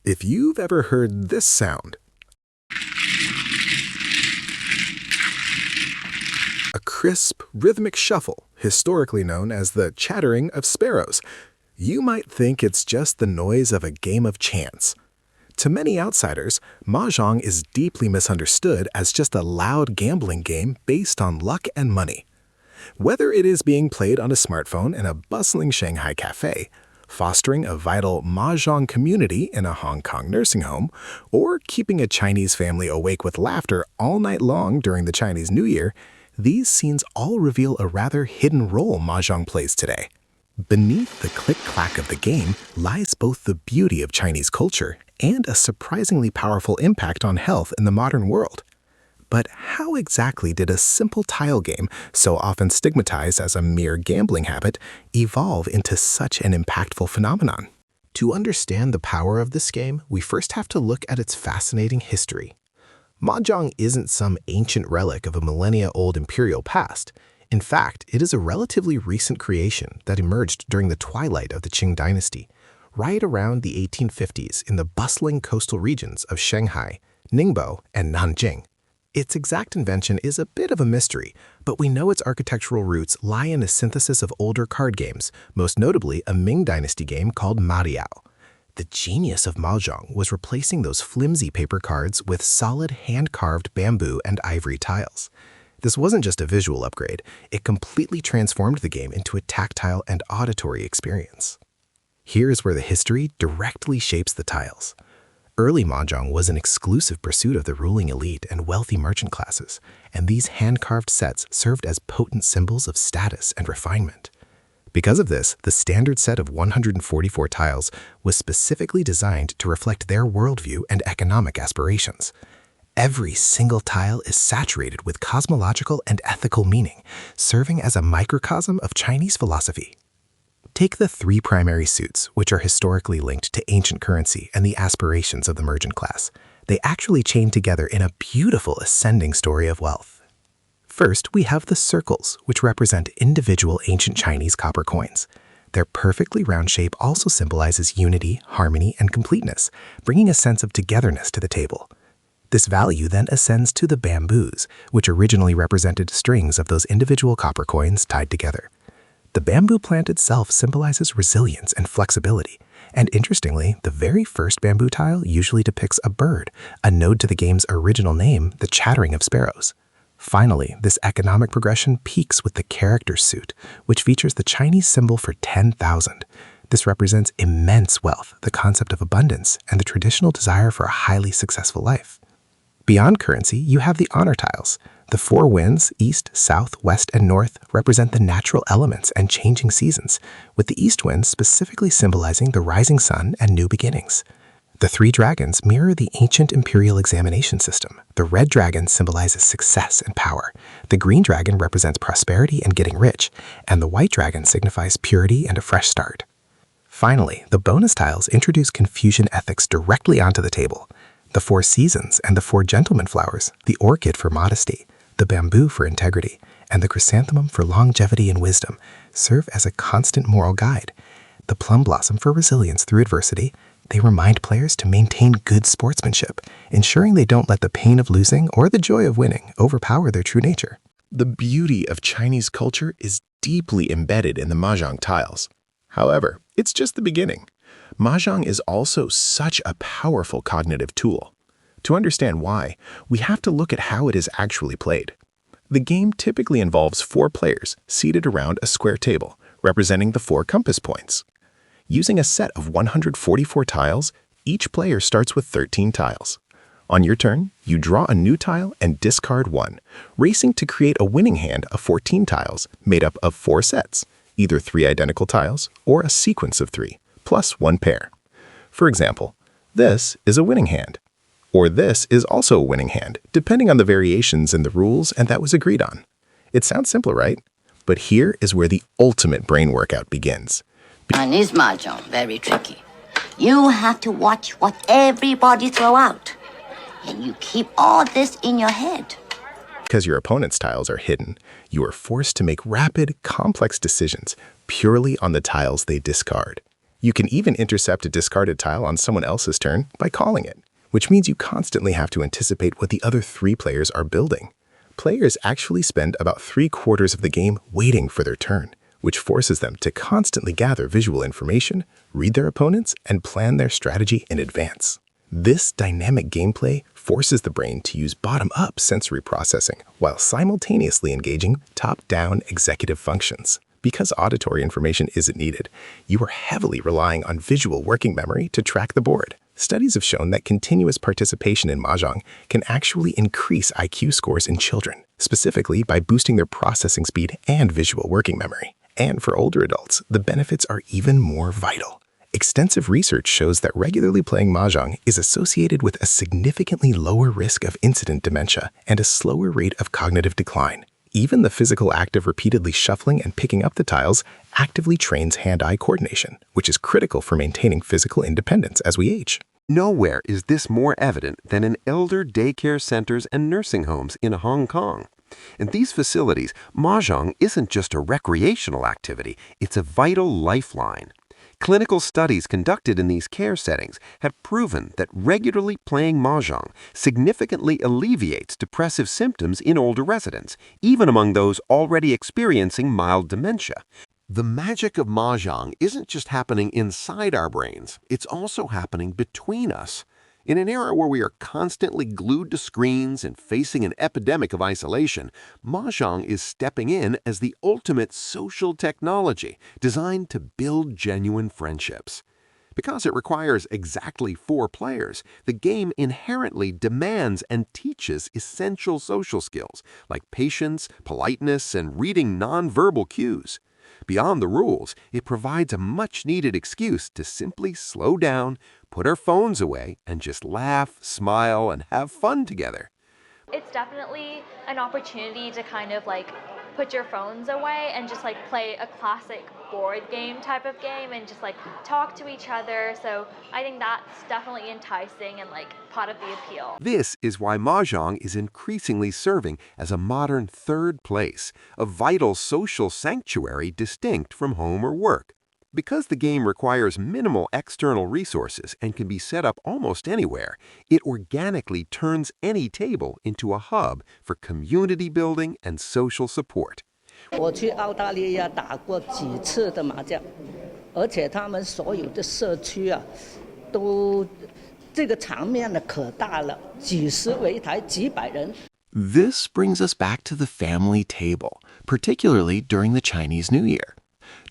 If you've ever heard this sound, a crisp, rhythmic shuffle, historically known as the chattering of sparrows, you might think it's just the noise of a game of chance. To many outsiders, Mahjong is deeply misunderstood as just a loud gambling game based on luck and money. Whether it is being played on a smartphone in a bustling Shanghai cafe, fostering a vital Mahjong community in a Hong Kong nursing home, or keeping a Chinese family awake with laughter all night long during the Chinese New Year, these scenes all reveal a rather hidden role Mahjong plays today. Beneath the click-clack of the game lies both the beauty of Chinese culture and a surprisingly powerful impact on health in the modern world. But how exactly did a simple tile game, so often stigmatized as a mere gambling habit, evolve into such an impactful phenomenon? To understand the power of this game, we first have to look at its fascinating history. Mahjong isn't some ancient relic of a millennia-old imperial past. In fact, it is a relatively recent creation that emerged during the twilight of the Qing dynasty, right around the 1850s in the bustling coastal regions of Shanghai, Ningbo, and Nanjing. Its exact invention is a bit of a mystery, but we know its architectural roots lie in a synthesis of older card games, most notably a Ming dynasty game called Mariao. The genius of Mahjong was replacing those flimsy paper cards with solid hand-carved bamboo and ivory tiles. This wasn't just a visual upgrade, it completely transformed the game into a tactile and auditory experience. Here is where the history directly shapes the tiles. Early Mahjong was an exclusive pursuit of the ruling elite and wealthy merchant classes, and these hand-carved sets served as potent symbols of status and refinement. Because of this, the standard set of 144 tiles was specifically designed to reflect their worldview and economic aspirations. Every single tile is saturated with cosmological and ethical meaning, serving as a microcosm of Chinese philosophy. Take the three primary suits, which are historically linked to ancient currency and the aspirations of the merchant class. They actually chain together in a beautiful ascending story of wealth. First, we have the circles, which represent individual ancient Chinese copper coins. Their perfectly round shape also symbolizes unity, harmony, and completeness, bringing a sense of togetherness to the table. This value then ascends to the bamboos, which originally represented strings of those individual copper coins tied together. The bamboo plant itself symbolizes resilience and flexibility, and interestingly, the very first bamboo tile usually depicts a bird, a nod to the game's original name, the chattering of sparrows. Finally, this economic progression peaks with the character suit, which features the Chinese symbol for 10,000. This represents immense wealth, the concept of abundance, and the traditional desire for a highly successful life. Beyond currency, you have the honor tiles. The four winds, east, south, west, and north, represent the natural elements and changing seasons, with the east wind specifically symbolizing the rising sun and new beginnings. The three dragons mirror the ancient imperial examination system. The red dragon symbolizes success and power. The green dragon represents prosperity and getting rich, and the white dragon signifies purity and a fresh start. Finally, the bonus tiles introduce Confucian ethics directly onto the table. The four seasons and the four gentleman flowers, the orchid for modesty, the bamboo for integrity, and the chrysanthemum for longevity and wisdom, serve as a constant moral guide. The plum blossom for resilience through adversity. They remind players to maintain good sportsmanship, ensuring they don't let the pain of losing or the joy of winning overpower their true nature. The beauty of Chinese culture is deeply embedded in the Mahjong tiles. However, it's just the beginning. Mahjong is also such a powerful cognitive tool. To understand why, we have to look at how it is actually played. The game typically involves four players seated around a square table, representing the four compass points. Using a set of 144 tiles, each player starts with 13 tiles. On your turn, you draw a new tile and discard one, racing to create a winning hand of 14 tiles made up of four sets, either three identical tiles or a sequence of three, plus one pair. For example, this is a winning hand, or this is also a winning hand, depending on the variations in the rules and that was agreed on. It sounds simple, right? But here is where the ultimate brain workout begins. And is Mahjong very tricky? You have to watch what everybody throw out, and you keep all this in your head. Because your opponent's tiles are hidden, you are forced to make rapid, complex decisions purely on the tiles they discard. You can even intercept a discarded tile on someone else's turn by calling it, which means you constantly have to anticipate what the other 3 players are building. Players actually spend about 3/4 of the game waiting for their turn, which forces them to constantly gather visual information, read their opponents, and plan their strategy in advance. This dynamic gameplay forces the brain to use bottom-up sensory processing while simultaneously engaging top-down executive functions. Because auditory information isn't needed, you are heavily relying on visual working memory to track the board. Studies have shown that continuous participation in Mahjong can actually increase IQ scores in children, specifically by boosting their processing speed and visual working memory. And for older adults, the benefits are even more vital. Extensive research shows that regularly playing Mahjong is associated with a significantly lower risk of incident dementia and a slower rate of cognitive decline. Even the physical act of repeatedly shuffling and picking up the tiles actively trains hand-eye coordination, which is critical for maintaining physical independence as we age. Nowhere is this more evident than in elder daycare centers and nursing homes in Hong Kong. In these facilities, Mahjong isn't just a recreational activity, it's a vital lifeline. Clinical studies conducted in these care settings have proven that regularly playing Mahjong significantly alleviates depressive symptoms in older residents, even among those already experiencing mild dementia. The magic of Mahjong isn't just happening inside our brains, it's also happening between us. In an era where we are constantly glued to screens and facing an epidemic of isolation, Mahjong is stepping in as the ultimate social technology designed to build genuine friendships. Because it requires exactly 4 players, the game inherently demands and teaches essential social skills like patience, politeness, and reading nonverbal cues. Beyond the rules, it provides a much-needed excuse to simply slow down, put our phones away, and just laugh, smile, and have fun together. It's definitely an opportunity to kind of like put your phones away and just like play a classic board game type of game and just like talk to each other. So I think that's definitely enticing and like part of the appeal. This is why Mahjong is increasingly serving as a modern third place, a vital social sanctuary distinct from home or work. Because the game requires minimal external resources and can be set up almost anywhere, it organically turns any table into a hub for community building and social support. 我去澳大利亚打过几次的麻将，而且他们所有的社区啊，都这个场面呢可大了，几十围台，几百人。 This brings us back to the family table, particularly during the Chinese New Year.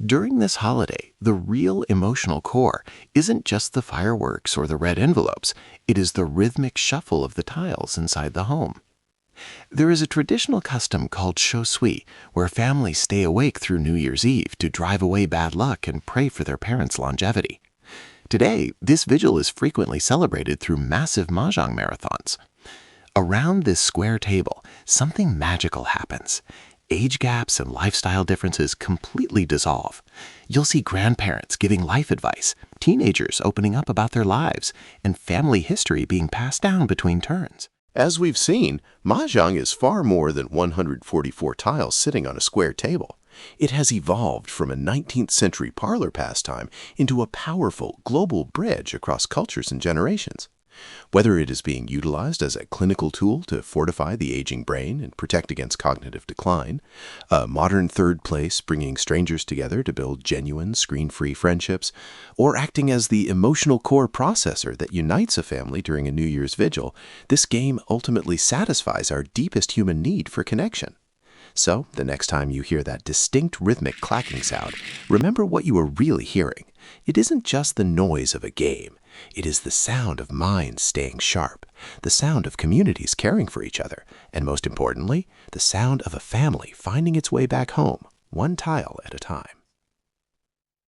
During this holiday, the real emotional core isn't just the fireworks or the red envelopes, it is the rhythmic shuffle of the tiles inside the home. There is a traditional custom called shou sui, where families stay awake through New Year's Eve to drive away bad luck and pray for their parents' longevity. Today, this vigil is frequently celebrated through massive Mahjong marathons. Around this square table, something magical happens. Age gaps and lifestyle differences completely dissolve. You'll see grandparents giving life advice, teenagers opening up about their lives, and family history being passed down between turns. As we've seen, Mahjong is far more than 144 tiles sitting on a square table. It has evolved from a 19th century parlor pastime into a powerful global bridge across cultures and generations. Whether it is being utilized as a clinical tool to fortify the aging brain and protect against cognitive decline, a modern third place bringing strangers together to build genuine screen-free friendships, or acting as the emotional core processor that unites a family during a New Year's vigil, this game ultimately satisfies our deepest human need for connection. So, the next time you hear that distinct rhythmic clacking sound, remember what you are really hearing. It isn't just the noise of a game. It is the sound of minds staying sharp, the sound of communities caring for each other, and most importantly, the sound of a family finding its way back home, one tile at a time.